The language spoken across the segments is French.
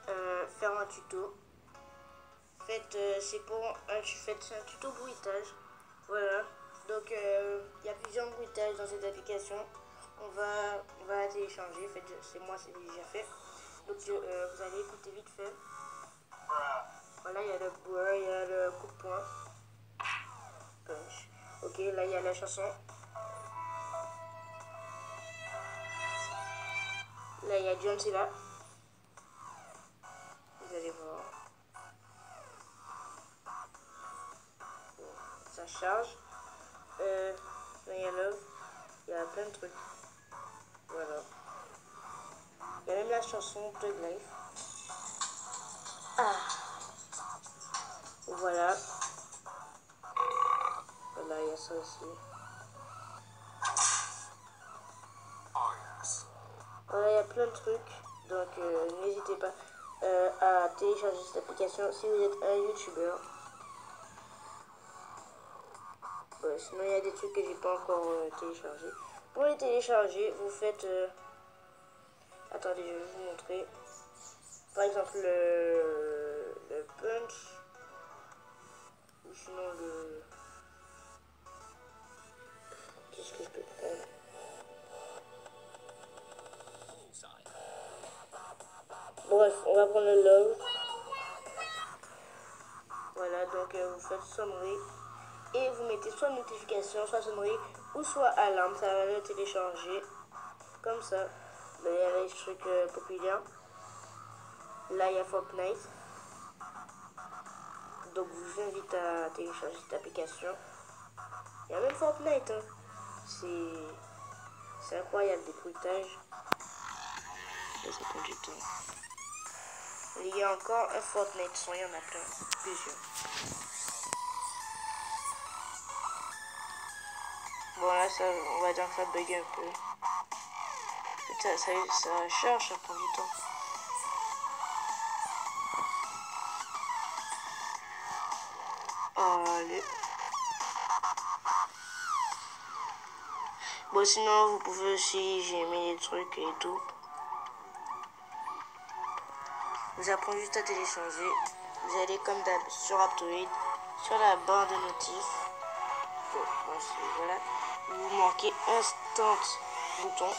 faire un tuto. C'est un tuto bruitage. Voilà. Donc il y a plusieurs bruitages dans cette application. On va la télécharger. C'est moi, c'est déjà fait. Donc vous allez écouter vite fait. Voilà, il y a le bois, il y a le coup de poing. Punch. Ok, là il y a la chanson. Là il y a John Cena. Vous allez voir. Bon, ça charge. Là il y a Love. Il y a plein de trucs. Voilà. Il y a même la chanson Thug Life. Ah. Voilà. Voilà, il y a ça aussi. Voilà, il y a plein de trucs. Donc n'hésitez pas à télécharger cette application si vous êtes un youtubeur. Sinon il y a des trucs que j'ai pas encore téléchargés. Pour les télécharger, vous faites... Attendez, je vais vous montrer. Par exemple le punch. Ou sinon le... Qu'est-ce que je peux prendre? Bref, on va prendre le love. Voilà, donc vous faites sonnerie. Et vous mettez soit notification, soit sonnerie, ou soit alarme. Ça va le télécharger. Comme ça. Là, il y a les trucs populaires. Là, il y a Fortnite. Donc, je vous invite à télécharger cette application. Il y a même Fortnite. Hein. C'est incroyable, des bruitages. Là, ça prend du temps. Et il y a encore un Fortnite son, il y en a plein. Plusieurs. Bon, là, on va dire que ça bug un peu. Ça charge, ça prend du temps. Allez. Bon, sinon, vous pouvez aussi, j'ai mis les trucs et tout. Vous apprenez juste à télécharger. Vous allez comme d'hab sur Aptoid, sur la barre de notif. Bon, voilà. Vous marquez Instant bouton.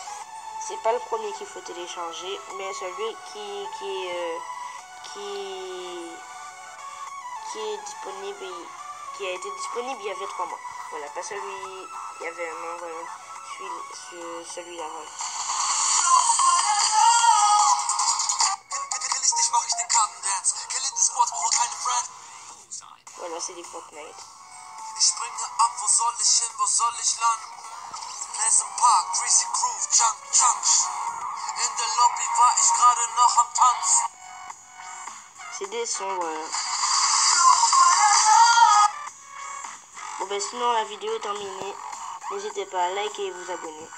C'est pas le premier qu'il faut télécharger, mais celui qui est disponible, qui a été disponible il y avait 3 mois. Voilà, pas celui il y avait un an, voilà. Celui-là, voilà. Voilà, c'est des Fortnite. Ich springe ab, wo soll ich hin, wo soll ich landen? Pleasant Park, Greasy Groove, Junk. In der Lobby war ich gerade noch am Tanzen. C'est des sons, voilà. Bon ben sinon la vidéo est terminée. N'hésitez pas à liker et vous abonner.